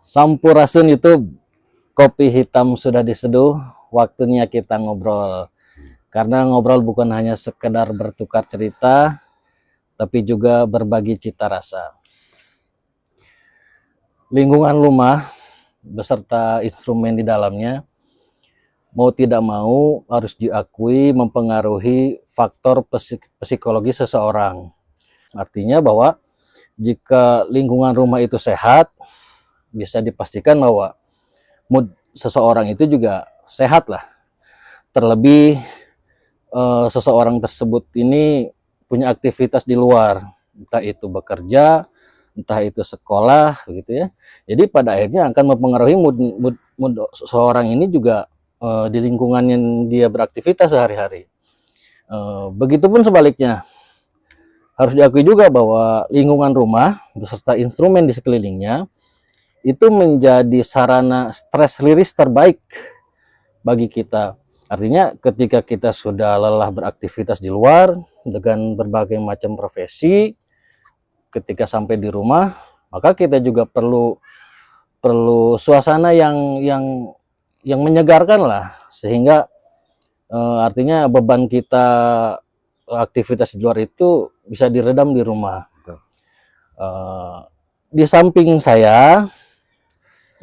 Sampurasun YouTube, kopi hitam sudah diseduh, waktunya kita ngobrol. Karena ngobrol bukan hanya sekedar bertukar cerita, tapi juga berbagi cita rasa. Lingkungan rumah beserta instrumen di dalamnya, mau tidak mau harus diakui mempengaruhi faktor psikologi seseorang. Artinya bahwa jika lingkungan rumah itu sehat, bisa dipastikan bahwa mood seseorang itu juga sehat lah. Terlebih seseorang tersebut ini punya aktivitas di luar, entah itu bekerja, entah itu sekolah, begitu ya. Jadi pada akhirnya akan mempengaruhi mood seseorang ini juga di lingkungan yang dia beraktivitas sehari-hari. Begitupun sebaliknya, harus diakui juga bahwa lingkungan rumah beserta instrumen di sekelilingnya itu menjadi sarana stress release terbaik bagi kita. Artinya ketika kita sudah lelah beraktivitas di luar dengan berbagai macam profesi, ketika sampai di rumah, maka kita juga perlu suasana yang menyegarkan lah, sehingga artinya beban kita aktivitas di luar itu bisa diredam di rumah. Di samping saya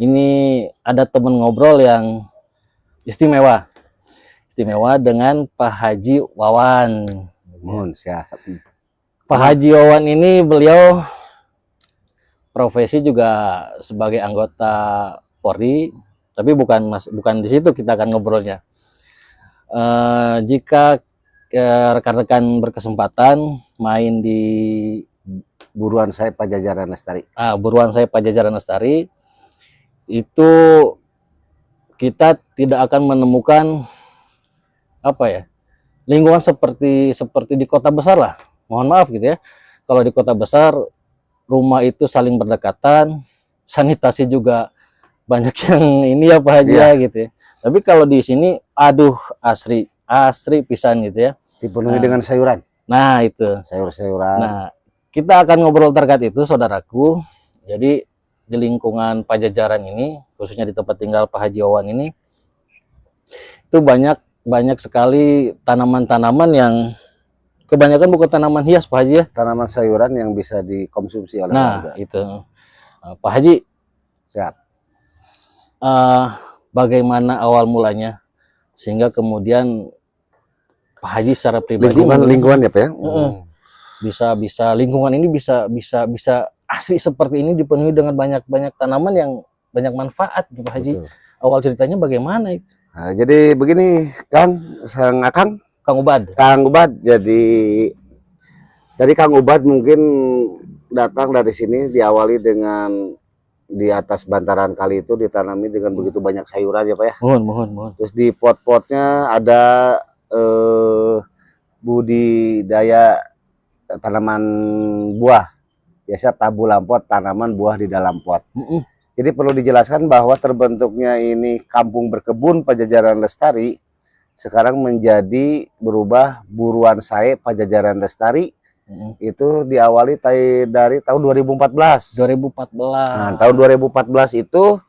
ini ada teman ngobrol yang istimewa dengan Pak Haji Wawan. Siap. Pak Haji Wawan ini beliau profesi juga sebagai anggota Polri, tapi bukan di situ kita akan ngobrolnya. Jika rekan-rekan berkesempatan main di Buruan saya Pajajaran Lestari. Buruan saya Pajajaran Lestari, itu kita tidak akan menemukan lingkungan seperti di kota besar lah. Mohon maaf gitu ya. Kalau di kota besar rumah itu saling berdekatan, sanitasi juga banyak yang ini ya Pak Haji ya gitu ya. Tapi kalau di sini aduh asri pisan gitu ya. Dipenuhi dengan sayuran. Nah, itu. Sayur-sayuran. Nah, kita akan ngobrol terkait itu saudaraku. Jadi di lingkungan Pajajaran ini, khususnya di tempat tinggal Pak Haji Wawan ini, itu banyak sekali tanaman-tanaman yang kebanyakan bukan tanaman hias Pak Haji ya. Tanaman sayuran yang bisa dikonsumsi oleh warga. Nah, itu. Pak Haji. Siap. Bagaimana awal mulanya sehingga kemudian Pak Haji secara pribadi lingkungan ya Pak ya. Bisa lingkungan ini bisa asli seperti ini, dipenuhi dengan banyak tanaman yang banyak manfaat Pak Haji. Betul. Awal ceritanya bagaimana itu? Nah, jadi begini Kang Ubad. Jadi Kang Ubad mungkin datang dari sini, diawali dengan di atas bantaran kali itu ditanami dengan begitu banyak sayuran ya Pak ya. Mohon. Terus di pot-potnya ada budidaya tanaman buah. Biasa tabu lampot, tanaman buah di dalam pot. Jadi perlu dijelaskan bahwa terbentuknya ini kampung berkebun Pajajaran Lestari sekarang menjadi berubah Buruan Sae Pajajaran Lestari. Itu diawali dari tahun 2014. Nah, tahun 2014 itu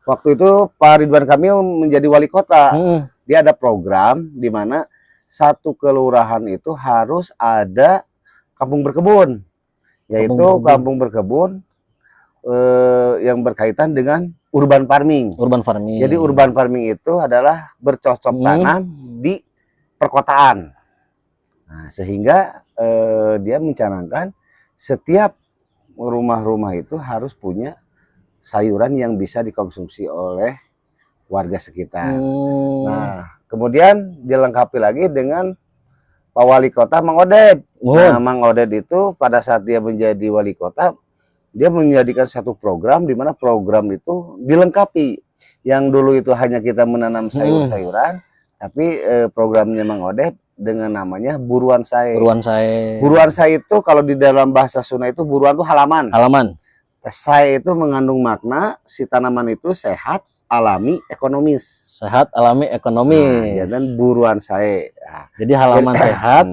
waktu itu Pak Ridwan Kamil menjadi wali kota. Dia ada program di mana satu kelurahan itu harus ada kampung berkebun, yaitu kampung berkebun yang berkaitan dengan urban farming. Jadi urban farming itu adalah bercocok tanam di perkotaan. Nah, sehingga dia mencanangkan setiap rumah-rumah itu harus punya sayuran yang bisa dikonsumsi oleh warga sekitar. Nah, kemudian dilengkapi lagi dengan Pak Wali Kota Mang Oded. Nah, Mang Oded itu pada saat dia menjadi wali kota, dia menjadikan satu program di mana program itu dilengkapi. Yang dulu itu hanya kita menanam sayur-sayuran, tapi programnya Mang Oded dengan namanya Buruan Sae. Buruan Sae itu kalau di dalam bahasa Sunda itu buruan itu halaman. Sae itu mengandung makna si tanaman itu sehat, alami, ekonomis. Nah, dan Buruan Sae. Nah, jadi halaman sehat,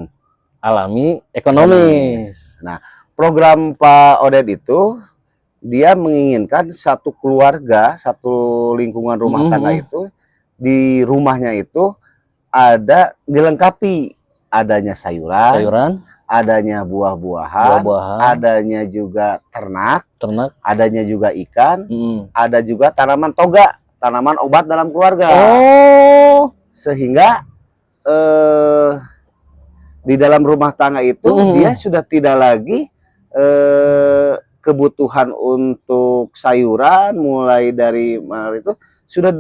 alami, ekonomis. Nah, program Pak Oded itu dia menginginkan satu keluarga, satu lingkungan rumah tangga itu, di rumahnya itu ada dilengkapi adanya sayuran, adanya buah-buahan, adanya juga ternak, adanya juga ikan, ada juga tanaman toga, tanaman obat dalam keluarga. Sehingga di dalam rumah tangga itu dia sudah tidak lagi kebutuhan untuk sayuran mulai dari itu sudah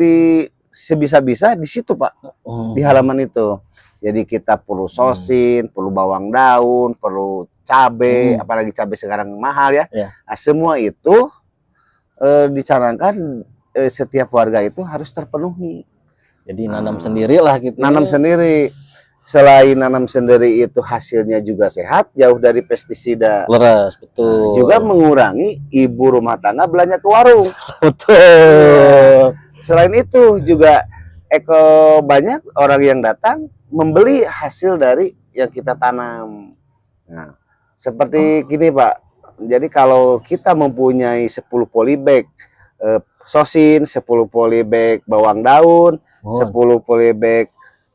sebisa-bisa di situ, Pak, di halaman itu. Jadi kita perlu sosin, perlu bawang daun, perlu cabai, apalagi cabai sekarang mahal ya. Nah, semua itu dicanangkan setiap warga itu harus terpenuhi. Jadi nanam sendiri lah gitu. Nanam sendiri. Selain nanam sendiri itu hasilnya juga sehat, jauh dari pestisida. Leras, betul. Juga mengurangi ibu rumah tangga belanja ke warung. Betul. Selain itu juga banyak orang yang datang membeli hasil dari yang kita tanam. Nah, seperti gini, Pak. Jadi kalau kita mempunyai 10 polybag sosin, 10 polybag bawang daun, 10 polybag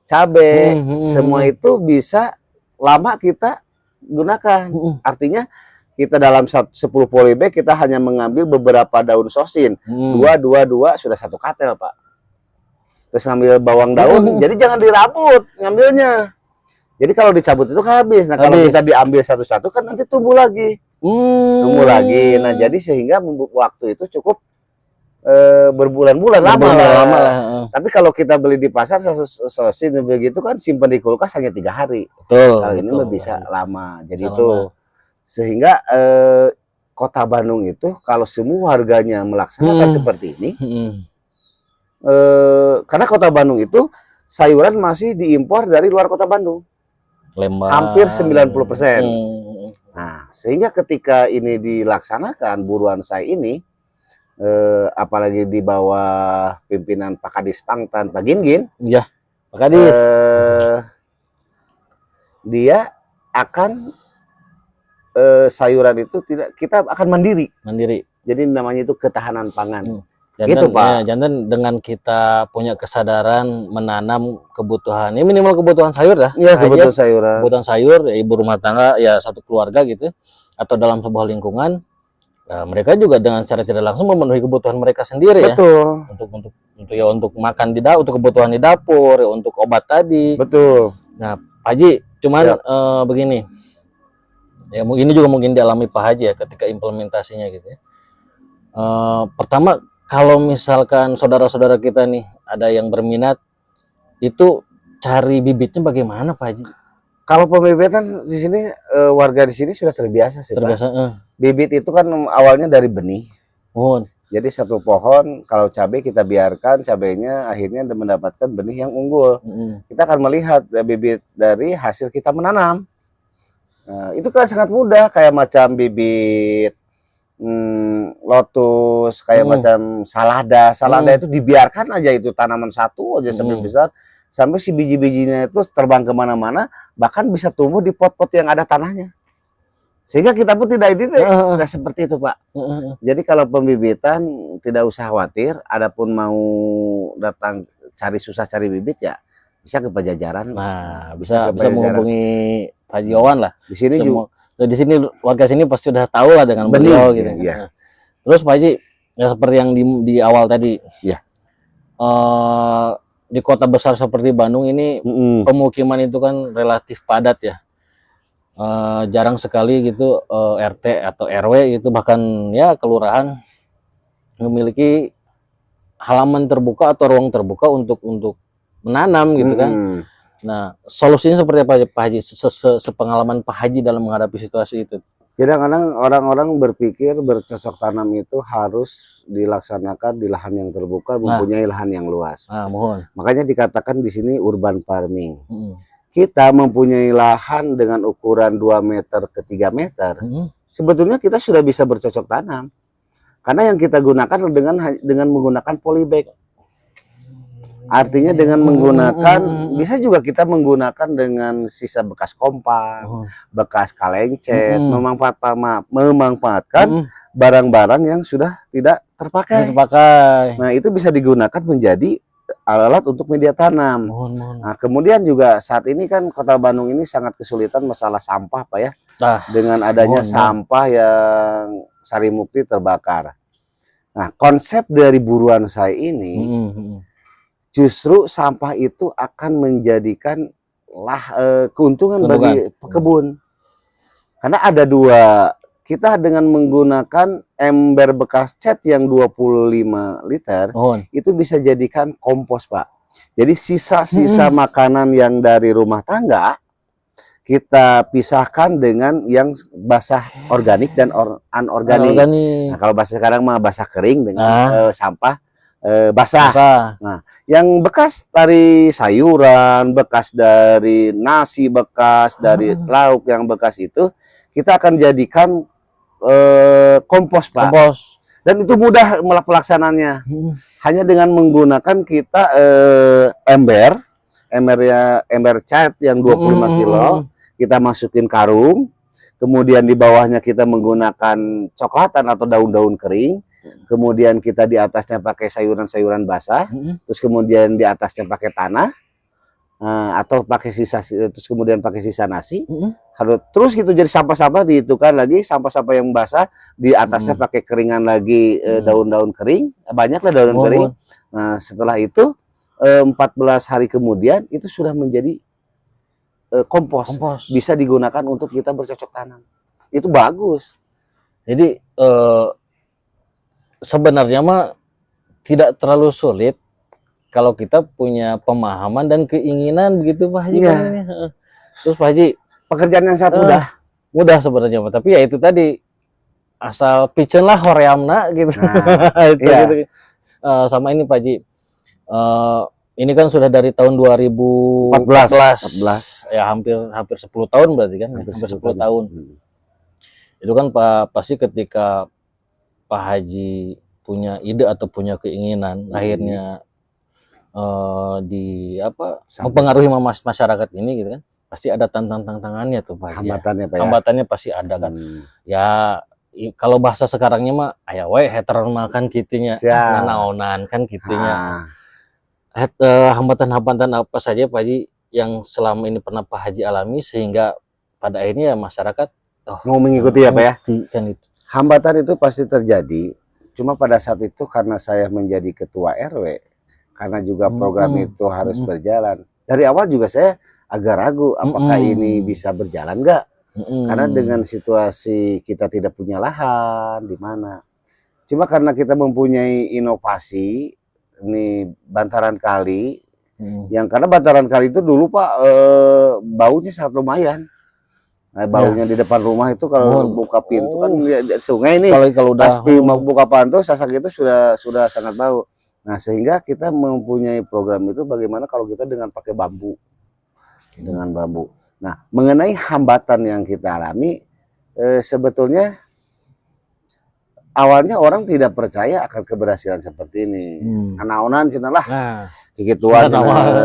cabai, semua itu bisa lama kita gunakan. Artinya kita dalam 10 polybag kita hanya mengambil beberapa daun sosin, dua sudah 1 katel, Pak. Terus ngambil bawang daun, jadi jangan dirabut ngambilnya. Jadi kalau dicabut itu kan habis. Nah, kalau kita diambil satu-satu kan nanti tumbuh lagi. Tumbuh lagi. Nah, jadi sehingga waktu itu cukup berbulan-bulan lama lah. Tapi kalau kita beli di pasar sosin begitu kan simpan di kulkas hanya 3 hari. Kalau ini bisa lama. Jadi itu sehingga Kota Bandung itu kalau semua warganya melaksanakan seperti ini, karena Kota Bandung itu sayuran masih diimpor dari luar Kota Bandung. Hampir 90%. Nah, sehingga ketika ini dilaksanakan buruan saya ini, apalagi di bawah pimpinan Pak Kadis Pangtan, Pak Gingin, ya, Pak Kadis, dia akan sayuran itu kita akan mandiri. Jadi namanya itu ketahanan pangan. Jantan, gitu, Pak. Ya, jantan dengan kita punya kesadaran menanam kebutuhan, ini minimal kebutuhan sayur dah. Iya, kebutuhan sayuran. Kebutuhan sayur, ya, ibu rumah tangga, ya satu keluarga gitu, atau dalam sebuah lingkungan. Nah, mereka juga dengan secara tidak langsung memenuhi kebutuhan mereka sendiri. Betul. Ya. Untuk makan di dapur, untuk kebutuhan di dapur, ya, untuk obat tadi. Betul. Nah, Pak Haji, cuman begini. Ya, ini juga mungkin dialami Pak Haji ya ketika implementasinya gitu ya. Pertama, kalau misalkan saudara-saudara kita nih ada yang berminat, itu cari bibitnya bagaimana, Pak Haji? Kalau pembibitan di sini warga di sini sudah terbiasa sih, Pak. Bibit itu kan awalnya dari benih. Jadi satu pohon kalau cabai kita biarkan cabainya akhirnya mendapatkan benih yang unggul. Kita akan melihat bibit dari hasil kita menanam. Nah, itu kan sangat mudah, kayak macam bibit lotus, kayak macam salada. Salada itu dibiarkan aja, itu tanaman satu aja sampai besar, sampai si biji-bijinya itu terbang kemana-mana, bahkan bisa tumbuh di pot-pot yang ada tanahnya. Sehingga kita pun tidak seperti itu, Pak. Jadi kalau pembibitan tidak usah khawatir, adapun mau datang susah cari bibit ya bisa ke Pajajaran. Nah, bisa menghubungi Pak Haji Wawan lah. Di sini juga. Di sini warga sini pasti sudah tahu lah dengan beliau gitu. Iya. Terus Pak Haji, ya seperti yang di awal tadi, ya. Di kota besar seperti Bandung ini pemukiman itu kan relatif padat ya. Jarang sekali gitu RT atau RW gitu, bahkan ya kelurahan memiliki halaman terbuka atau ruang terbuka untuk menanam gitu kan. Nah, solusinya seperti apa Pak Haji? Sepengalaman Pak Haji dalam menghadapi situasi itu. Kadang-kadang orang-orang berpikir bercocok tanam itu harus dilaksanakan di lahan yang terbuka, mempunyai lahan yang luas. Mohon. Makanya dikatakan di sini urban farming. Kita mempunyai lahan dengan ukuran 2 meter ke 3 meter. Sebetulnya kita sudah bisa bercocok tanam. Karena yang kita gunakan dengan menggunakan polybag. Artinya dengan menggunakan, bisa juga kita menggunakan dengan sisa bekas kompor, bekas kalencet, memanfaatkan barang-barang yang sudah tidak terpakai. Nah, itu bisa digunakan menjadi alat untuk media tanam. Nah, kemudian juga saat ini kan Kota Bandung ini sangat kesulitan masalah sampah, Pak ya. Dengan adanya sampah yang Sarimukti terbakar. Nah, konsep dari buruan saya ini justru sampah itu akan menjadikan keuntungan bagi pekebun. Karena ada dua, kita dengan menggunakan ember bekas cat yang 25 liter, itu bisa jadikan kompos, Pak. Jadi sisa-sisa makanan yang dari rumah tangga, kita pisahkan dengan yang basah organik dan anorganik. Nah, kalau basah sekarang mah basah kering dengan sampah basah. Nah, yang bekas dari sayuran, bekas dari nasi, bekas dari lauk yang bekas itu kita akan jadikan kompos, Pak. Dan itu mudah pelaksananya. Hanya dengan menggunakan kita ember cat yang 25 kilo, kita masukin karung, kemudian di bawahnya kita menggunakan coklatan atau daun-daun kering, kemudian kita di atasnya pakai sayuran-sayuran basah, terus kemudian di atasnya pakai tanah, atau pakai sisa, terus kemudian pakai sisa nasi, terus gitu jadi sampah-sampah dihitungkan lagi, sampah-sampah yang basah di atasnya pakai keringan lagi, daun-daun kering, banyaklah daun kering. Nah, setelah itu 14 hari kemudian itu sudah menjadi kompos, bisa digunakan untuk kita bercocok tanam. Itu bagus. Jadi sebenarnya mah tidak terlalu sulit kalau kita punya pemahaman dan keinginan begitu, Pak Haji. Terus Pak Haji, pekerjaan yang sangat mudah sebenarnya, tapi ya itu tadi asal piceun lah horeamna gitu. Gitu. Sama ini Pak Haji, ini kan sudah dari tahun 2014. Ya hampir 10 tahun berarti kan, hampir 10 tahun. Itu kan pasti ketika Pak Haji punya ide atau punya keinginan, akhirnya mempengaruhi masyarakat ini gitu kan, pasti ada tantangannya tuh Pak Haji. Hambatannya pasti ada kan. Ya kalau bahasa sekarangnya mah aya we heteron makan kitinya, naonan kan kitinya. Hambatan-hambatan apa saja Pak Haji yang selama ini pernah Pak Haji alami sehingga pada akhirnya masyarakat mau mengikuti ya Pak ya? Kan itu. Hambatan itu pasti terjadi, cuma pada saat itu karena saya menjadi ketua RW, karena juga program itu harus berjalan. Dari awal juga saya agak ragu apakah ini bisa berjalan nggak? Karena dengan situasi kita tidak punya lahan di mana. Cuma karena kita mempunyai inovasi, ini bantaran kali, yang karena bantaran kali itu dulu Pak baunya sangat lumayan. Nah, baunya di depan rumah itu kalau buka pintu kan sungai nih. Kalau udah buka pintu sasak itu sudah sangat bau. Nah, sehingga kita mempunyai program itu bagaimana kalau kita dengan pakai bambu. Dengan bambu. Nah, mengenai hambatan yang kita alami sebetulnya awalnya orang tidak percaya akan keberhasilan seperti ini. Naonan cenah lah. Kikituan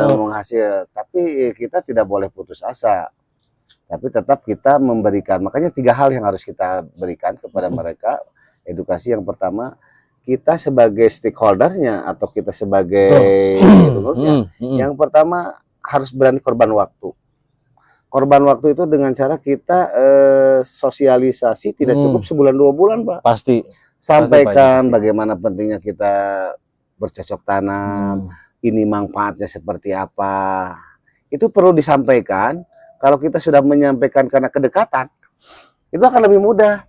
menghasil, tapi kita tidak boleh putus asa. Tapi tetap kita memberikan, makanya 3 hal yang harus kita berikan kepada mereka. Edukasi yang pertama, kita sebagai stakeholdernya atau kita sebagai pengurusnya, yang pertama harus berani korban waktu. Korban waktu itu dengan cara kita sosialisasi tidak cukup sebulan 2 bulan Pak. Pasti. Sampaikan bagaimana pentingnya kita bercocok tanam, ini manfaatnya seperti apa. Itu perlu disampaikan. Kalau kita sudah menyampaikan karena kedekatan, itu akan lebih mudah.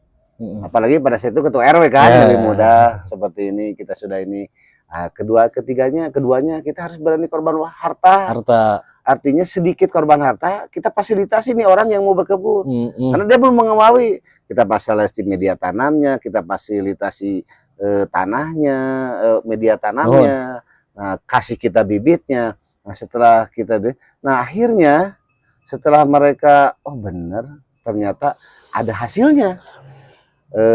Apalagi pada saat itu ketua RW kan, lebih mudah. Seperti ini, kita sudah ini. Nah, keduanya kita harus berani korban harta. Artinya sedikit korban harta, kita fasilitasi nih orang yang mau berkebun. Karena dia belum mengetahui. Kita fasilitasi media tanamnya, kita fasilitasi tanahnya, media tanamnya, kasih kita bibitnya. Nah, setelah kita, akhirnya setelah mereka, oh bener, ternyata ada hasilnya.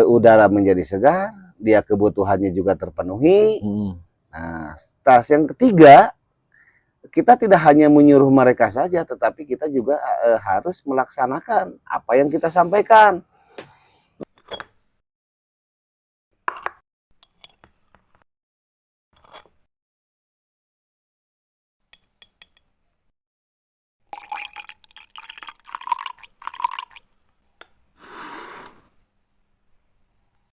Udara menjadi segar, dia kebutuhannya juga terpenuhi. Nah, tas yang ketiga, kita tidak hanya menyuruh mereka saja, tetapi kita juga harus melaksanakan apa yang kita sampaikan.